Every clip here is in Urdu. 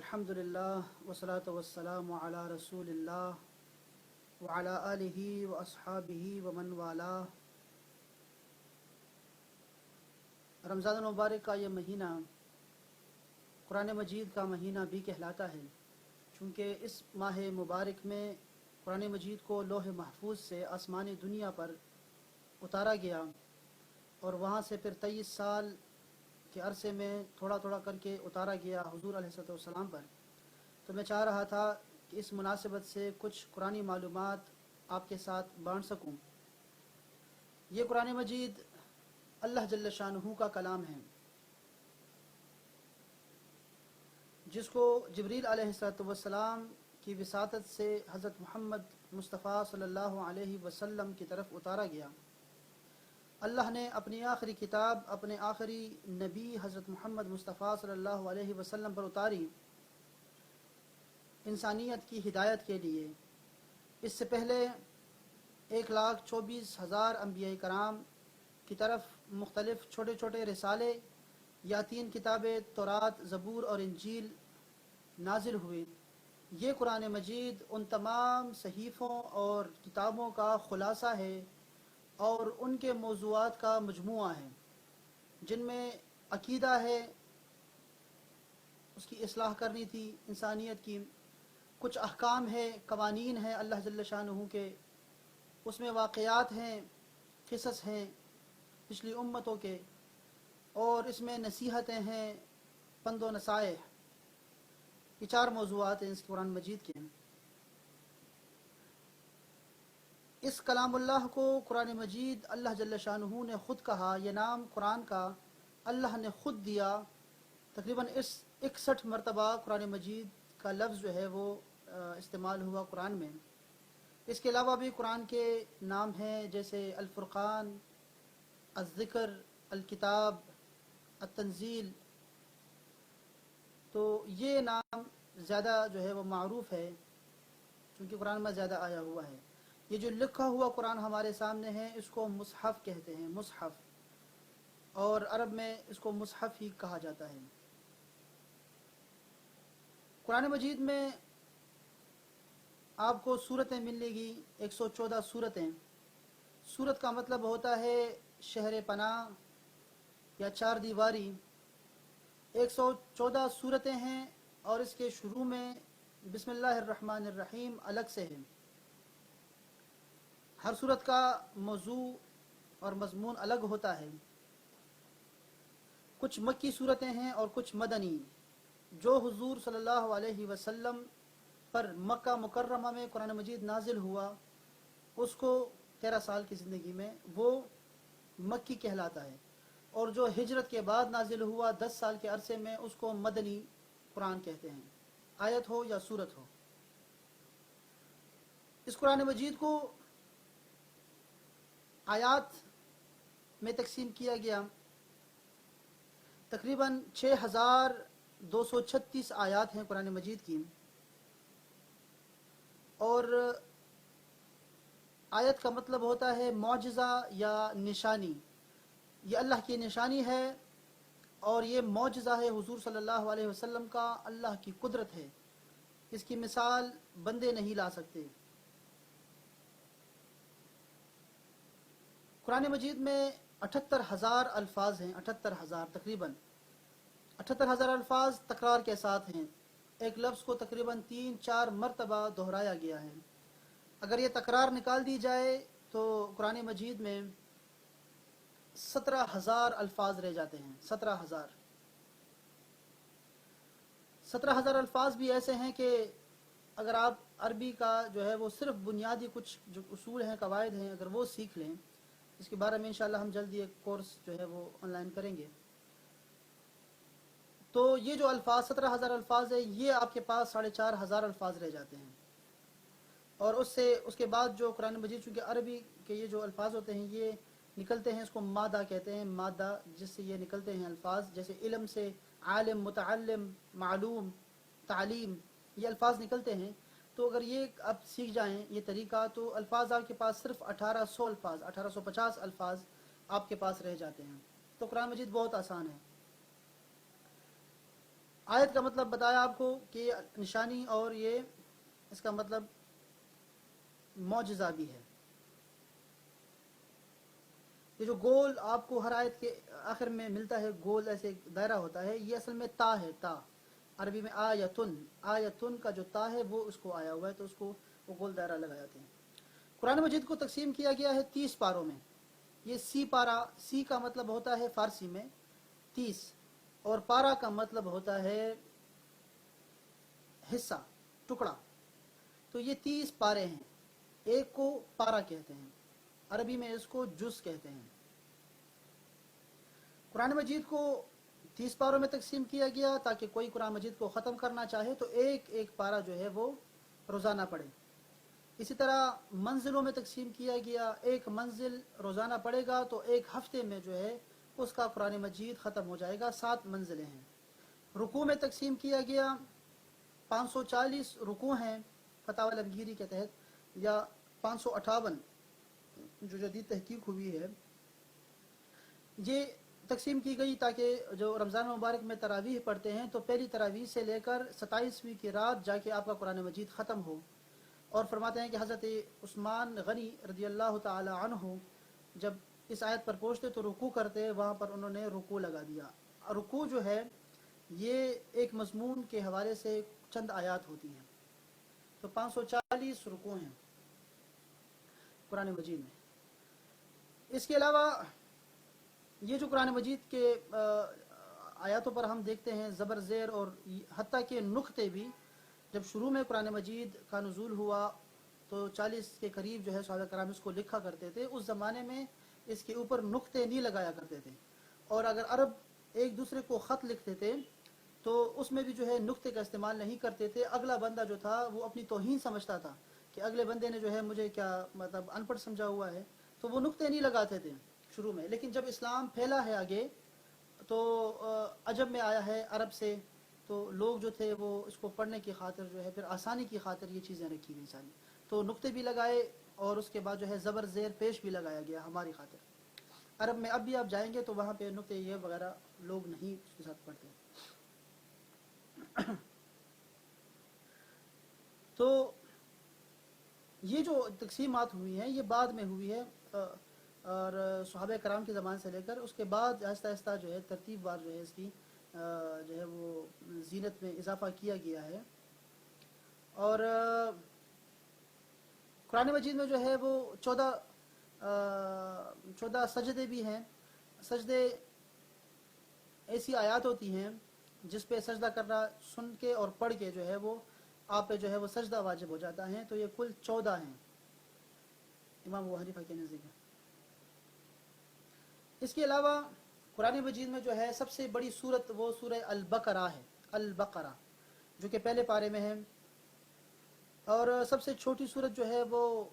الحمدللہ والصلاة والسلام علی رسول اللہ وعلی آلہ واصحابہ ومن والاہ۔ رمضان المبارک کا یہ مہینہ قرآن مجید کا مہینہ بھی کہلاتا ہے، چونکہ اس ماہ مبارک میں قرآن مجید کو لوح محفوظ سے آسمانی دنیا پر اتارا گیا اور وہاں سے پھر 23 سال کے عرصے میں تھوڑا تھوڑا کر کے اتارا گیا حضور علیہ السلام پر۔ تو میں چاہ رہا تھا کہ اس مناسبت سے کچھ قرآنی معلومات آپ کے ساتھ بانٹ سکوں۔ یہ قرآن مجید اللہ جل شانہ کا کلام ہے، جس کو جبریل علیہ السلام کی وساطت سے حضرت محمد مصطفیٰ صلی اللہ علیہ وسلم کی طرف اتارا گیا۔ اللہ نے اپنی آخری کتاب اپنے آخری نبی حضرت محمد مصطفیٰ صلی اللہ علیہ وسلم پر اتاری انسانیت کی ہدایت کے لیے۔ اس سے پہلے 1,24,000 انبیاء کرام کی طرف مختلف چھوٹے چھوٹے رسالے یا 3 کتابیں تورات، زبور اور انجیل نازل ہوئے۔ یہ قرآن مجید ان تمام صحیفوں اور کتابوں کا خلاصہ ہے اور ان کے موضوعات کا مجموعہ ہے، جن میں عقیدہ ہے، اس کی اصلاح کرنی تھی انسانیت کی، کچھ احکام ہے، قوانین ہیں اللہ جل شانہ کے، اس میں واقعات ہیں، قصص ہیں پچھلی امتوں کے، اور اس میں نصیحتیں ہیں، پند و نصائح۔ یہ 4 موضوعات ہیں اس قرآن مجید کے۔ اس کلام اللہ کو قرآن مجید اللہ جل شانہ نے خود کہا، یہ نام قرآن کا اللہ نے خود دیا۔ تقریباً اس 61 مرتبہ قرآن مجید کا لفظ جو ہے وہ استعمال ہوا قرآن میں۔ اس کے علاوہ بھی قرآن کے نام ہیں، جیسے الفرقان، الذکر، الکتاب، التنزیل۔ تو یہ نام زیادہ جو ہے وہ معروف ہے، چونکہ قرآن میں زیادہ آیا ہوا ہے۔ یہ جو لکھا ہوا قرآن ہمارے سامنے ہے، اس کو مصحف کہتے ہیں، مصحف، اور عرب میں اس کو مصحف ہی کہا جاتا ہے۔ قرآن مجید میں آپ کو صورتیں ملے گی، 114 صورتیں۔ صورت کا مطلب ہوتا ہے شہر پناہ یا 4 دیواری۔ 114 صورتیں ہیں اور اس کے شروع میں بسم اللہ الرحمن الرحیم الگ سے ہے۔ ہر صورت کا موضوع اور مضمون الگ ہوتا ہے۔ کچھ مکی صورتیں ہیں اور کچھ مدنی۔ جو حضور صلی اللہ علیہ وسلم پر مکہ مکرمہ میں قرآن مجید نازل ہوا، اس کو 13 سال کی زندگی میں، وہ مکی کہلاتا ہے، اور جو ہجرت کے بعد نازل ہوا 10 سال کے عرصے میں، اس کو مدنی قرآن کہتے ہیں، آیت ہو یا سورت ہو۔ اس قرآن مجید کو آیات میں تقسیم کیا گیا۔ تقریباً 6,236 آیات ہیں قرآن مجید کی، اور آیت کا مطلب ہوتا ہے معجزہ یا نشانی۔ یہ اللہ کی نشانی ہے اور یہ معجزہ ہے حضور صلی اللہ علیہ وسلم کا، اللہ کی قدرت ہے، اس کی مثال بندے نہیں لا سکتے۔ قرآن مجید میں 78,000 الفاظ ہیں، 78,000 تقریباً 78,000 الفاظ تکرار کے ساتھ ہیں۔ ایک لفظ کو تقریباً 3-4 مرتبہ دہرایا گیا ہے۔ اگر یہ تکرار نکال دی جائے تو قرآن مجید میں 17,000 الفاظ رہ جاتے ہیں۔ 17,000 الفاظ بھی ایسے ہیں کہ اگر آپ عربی کا جو ہے وہ صرف بنیادی کچھ جو اصول ہیں، قواعد ہیں، اگر وہ سیکھ لیں، اس کے بارے میں انشاءاللہ ہم جلدی ایک کورس جو ہے وہ آن لائن کریں گے، تو یہ جو الفاظ 17,000 الفاظ ہے، یہ آپ کے پاس 4,500 الفاظ رہ جاتے ہیں۔ اور اس کے بعد جو قرآن مجید، چونکہ عربی کے یہ جو الفاظ ہوتے ہیں یہ نکلتے ہیں، اس کو مادہ کہتے ہیں، مادہ جس سے یہ نکلتے ہیں الفاظ، جیسے علم سے عالم، متعلم، معلوم، تعلیم، یہ الفاظ نکلتے ہیں۔ تو اگر یہ آپ سیکھ جائیں یہ طریقہ، تو الفاظ آپ کے پاس صرف 1,800 الفاظ، 1,850 الفاظ آپ کے پاس رہ جاتے ہیں۔ تو قرآن مجید بہت آسان ہے۔ آیت کا مطلب بتایا آپ کو کہ نشانی اور یہ اس کا مطلب معجزہ بھی ہے. یہ جو گول آپ کو ہر آیت کے آخر میں ملتا ہے، گول ایسے دائرہ ہوتا ہے، یہ اصل میں تا ہے. تا عربی میں آیتن، آیتن کا جو تا ہے وہ اس کو آیا ہوا ہے، تو اس کو وہ گول دائرہ لگاتے ہیں. قرآن مجید کو تقسیم کیا گیا ہے 30 پاروں میں. یہ سی پارا، سی کا مطلب ہوتا ہے فارسی میں 30، اور پارا کا مطلب ہوتا ہے حصہ، ٹکڑا. تو یہ 30 پارے ہیں. ایک کو پارا کہتے ہیں، عربی میں اس کو جز کہتے ہیں. قرآن مجید کو 30 پاروں میں تقسیم کیا گیا تاکہ کوئی قرآن مجید کو ختم کرنا چاہے تو ایک ایک پارا جو ہے وہ روزانہ پڑھے. اسی طرح منزلوں میں تقسیم کیا گیا، ایک منزل روزانہ پڑھے گا تو ایک ہفتے میں جو ہے اس کا قرآن مجید ختم ہو جائے گا. 7 منزلیں ہیں. رکوع میں تقسیم کیا گیا، 540 رکوع ہیں فتاوی علمگیری کے تحت، یا 558 جو جدید تحقیق ہوئی ہے. یہ تقسیم کی گئی تاکہ جو رمضان مبارک میں تراویح پڑھتے ہیں تو پہلی تراویح سے لے کر 27ویں کی رات جا کے آپ کا قرآن مجید ختم ہو. اور فرماتے ہیں کہ حضرت عثمان غنی رضی اللہ تعالی عنہ جب اس آیت پر پہنچتے تو رکوع کرتے، وہاں پر انہوں نے رکوع لگا دیا. رکوع جو ہے یہ ایک مضمون کے حوالے سے چند آیات ہوتی ہیں. تو 540 رکوع ہیں قرآن مجید میں. اس کے علاوہ یہ جو قرآن مجید کے آیاتوں پر ہم دیکھتے ہیں زبر زیر، اور حتیٰ کہ نقطے بھی، جب شروع میں قرآن مجید کا نزول ہوا تو 40 کے قریب جو ہے صحابہ کرام اس کو لکھا کرتے تھے. اس زمانے میں اس کے اوپر نقطے نہیں لگایا کرتے تھے، اور اگر عرب ایک دوسرے کو خط لکھتے تھے تو اس میں بھی جو ہے نقطے کا استعمال نہیں کرتے تھے. اگلا بندہ جو تھا وہ اپنی توہین سمجھتا تھا کہ اگلے بندے نے جو ہے مجھے کیا مطلب ان پڑھ سمجھا ہوا ہے، تو وہ نقطے نہیں لگاتے تھے شروع میں. لیکن جب اسلام پھیلا ہے آگے تو عجم میں آیا ہے عرب سے، تو لوگ جو تھے وہ اس کو پڑھنے کی خاطر جو ہے پھر آسانی کی خاطر یہ چیزیں رکھی گئی ساری. تو نقطے بھی لگائے اور اس کے بعد جو ہے زبر زیر پیش بھی لگایا گیا ہماری خاطر. عرب میں اب بھی آپ جائیں گے تو وہاں پہ نقطے یہ وغیرہ لوگ نہیں اس کے ساتھ پڑھتے. تو یہ جو تقسیمات ہوئی ہیں یہ بعد میں ہوئی ہے، اور صحابہ کرام کے زمان سے لے کر اس کے بعد آہستہ آہستہ جو ہے ترتیب وار جو ہے اس کی جو ہے وہ زینت میں اضافہ کیا گیا ہے. اور قرآن مجید میں جو ہے وہ 14 سجدے بھی ہیں. سجدے ایسی آیات ہوتی ہیں جس پہ سجدہ کرنا سن کے اور پڑھ کے جو ہے وہ آپ پہ جو ہے وہ سجدہ واجب ہو جاتا ہے. تو یہ کل 14 ہیں امام ابو حنیفہ کے نزدیک. اس کے علاوہ قرآن مجید میں جو ہے سب سے بڑی سورت وہ سورہ البقرہ ہے، البقرہ، جو کہ پہلے پارے میں ہے. اور سب سے چھوٹی سورت جو ہے وہ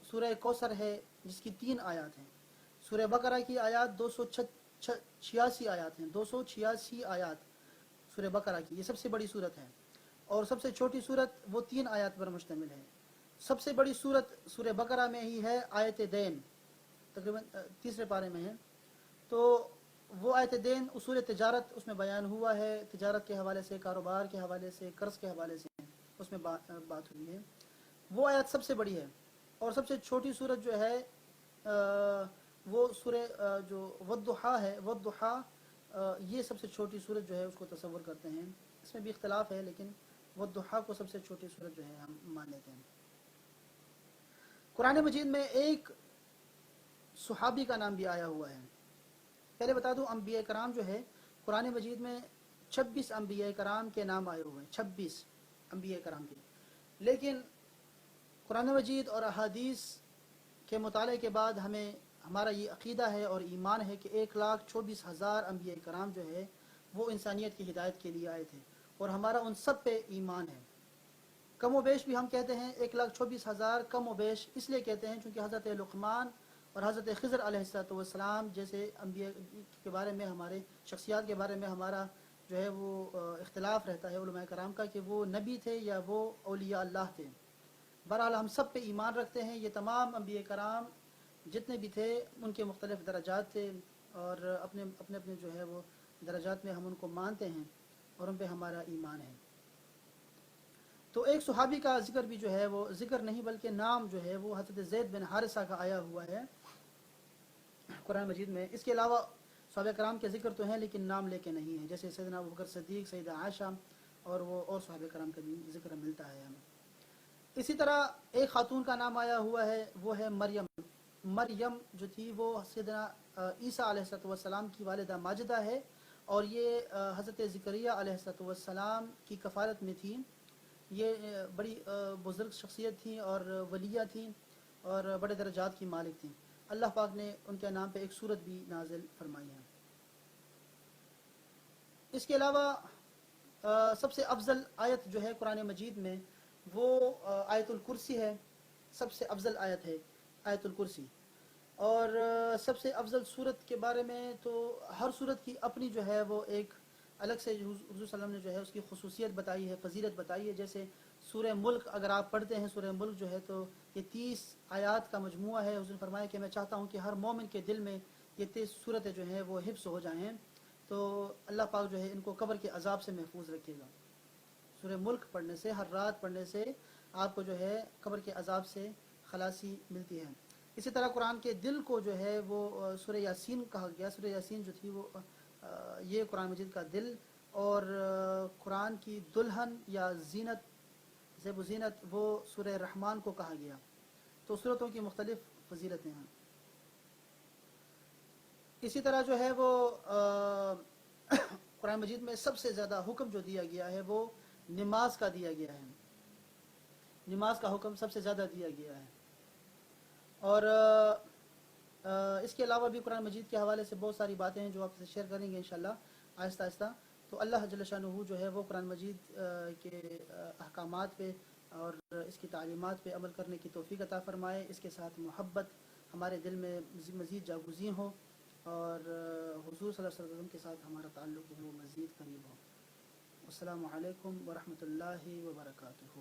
سورہ کوثر ہے جس کی 3 آیات ہیں. سورہ بقرہ کی آیات 286 آیات ہیں، 286 آیات سورہ بقرہ کی. یہ سب سے بڑی سورت ہے. اور سب سے چھوٹی سورت وہ 3 آیات پر مشتمل ہے. سب سے بڑی سورت سورہ بقرہ میں ہی ہے آیت دین، تقریباً تیسرے پارے میں ہے. تو وہ آیت دین اصول تجارت اس میں بیان ہوا ہے، تجارت کے حوالے سے، کاروبار کے حوالے سے، قرض کے حوالے سے اس میں بات ہوئی ہے. وہ آیت سب سے بڑی ہے. اور سب سے چھوٹی سورت جو ہے وہ سورہ جو والضحیٰ ہے، والضحیٰ یہ سب سے چھوٹی سورت جو ہے اس کو تصور کرتے ہیں. اس میں بھی اختلاف ہے لیکن والضحیٰ کو سب سے چھوٹی سورت جو ہے ہم مان لیتے ہیں. قرآن مجید میں ایک صحابی کا نام بھی آیا ہوا ہے. پہلے بتا دوں انبیاء کرام جو ہے قرآن مجید میں 26 انبیاء کرام کے نام آئے ہوئے ہیں، 26 انبیاء کرام کے. لیکن قرآن مجید اور احادیث کے مطالعے کے بعد ہمارا یہ عقیدہ ہے اور ایمان ہے کہ 1,24,000 انبیاء کرام جو ہے وہ انسانیت کی ہدایت کے لیے آئے تھے، اور ہمارا ان سب پہ ایمان ہے. کم و بیش بھی ہم کہتے ہیں 1,24,000 کم و بیش اس لیے کہتے ہیں چونکہ حضرت لقمان اور حضرت خضر علیہ السلام جیسے انبیاء کے بارے میں، ہمارے شخصیات کے بارے میں ہمارا جو ہے وہ اختلاف رہتا ہے علماء کرام کا کہ وہ نبی تھے یا وہ اولیاء اللہ تھے. بہرحال ہم سب پہ ایمان رکھتے ہیں. یہ تمام انبیاء کرام جتنے بھی تھے ان کے مختلف درجات تھے، اور اپنے اپنے جو ہے وہ درجات میں ہم ان کو مانتے ہیں. اور ان پہ ہمارا ایمان ہے۔ تو ایک صحابی کا ذکر بھی جو ہے وہ ذکر نہیں بلکہ نام جو ہے وہ حضرت زید بن حارثہ کا آیا ہوا ہے قرآن مجید میں۔ اس کے علاوہ صحابہ کرام کے ذکر تو ہیں لیکن نام لے کے نہیں ہیں، جیسے سیدنا ابوبکر صدیق، سیدہ عائشہ اور صحابہ کرام کا بھی ذکر ملتا ہے ہمیں۔ اسی طرح ایک خاتون کا نام آیا ہوا ہے، وہ ہے مریم۔ مریم جو تھی وہ سیدنا عیسیٰ علیہ السلام کی والدہ ماجدہ ہے، اور یہ حضرت زکریا علیہ السلام کی کفالت میں تھیں۔ یہ بڑی بزرگ شخصیت تھیں اور ولیہ تھیں اور بڑے درجات کی مالک تھیں۔ اللہ پاک نے ان کے نام پہ ایک سورت بھی نازل فرمائی ہے۔ اس کے علاوہ سب سے افضل آیت جو ہے قرآن مجید میں وہ آیت الکرسی ہے، سب سے افضل آیت ہے آیت الکرسی۔ اور سب سے افضل صورت کے بارے میں تو ہر صورت کی اپنی جو ہے وہ ایک الگ سے حضور صلی اللہ علیہ وسلم نے جو ہے اس کی خصوصیت بتائی ہے، فضیلت بتائی ہے۔ جیسے سورہ ملک اگر آپ پڑھتے ہیں، سورہ ملک جو ہے تو یہ 30 آیات کا مجموعہ ہے۔ حضور نے فرمایا کہ میں چاہتا ہوں کہ ہر مومن کے دل میں یہ 30 صورتیں جو ہیں وہ حفظ ہو جائیں، تو اللہ پاک جو ہے ان کو قبر کے عذاب سے محفوظ رکھے گا۔ سورہ ملک پڑھنے سے، ہر رات پڑھنے سے آپ کو جو ہے قبر کے عذاب سے خلاصی ملتی ہے۔ اسی طرح قرآن کے دل کو جو ہے وہ سورہ یاسین کہا گیا۔ سورہ یاسین جو تھی وہ یہ قرآن مجید کا دل، اور قرآن کی دلہن یا زینت، زیب و زینت، وہ سورہ رحمان کو کہا گیا۔ تو صورتوں کی مختلف فضیلتیں ہیں۔ اسی طرح جو ہے وہ قرآن مجید میں سب سے زیادہ حکم جو دیا گیا ہے وہ نماز کا دیا گیا ہے۔ نماز کا حکم سب سے زیادہ دیا گیا ہے۔ اور اس کے علاوہ بھی قرآن مجید کے حوالے سے بہت ساری باتیں ہیں جو آپ سے شیئر کریں گے انشاءاللہ آہستہ آہستہ۔ تو اللہ جل شانہ جو ہے وہ قرآن مجید کے احکامات پہ اور اس کی تعلیمات پہ عمل کرنے کی توفیق عطا فرمائے، اس کے ساتھ محبت ہمارے دل میں مزید جاگزیں ہو، اور حضور صلی اللہ علیہ وسلم کے ساتھ ہمارا تعلق وہ مزید قریب ہو۔ السلام علیکم ورحمۃ اللہ وبرکاتہ۔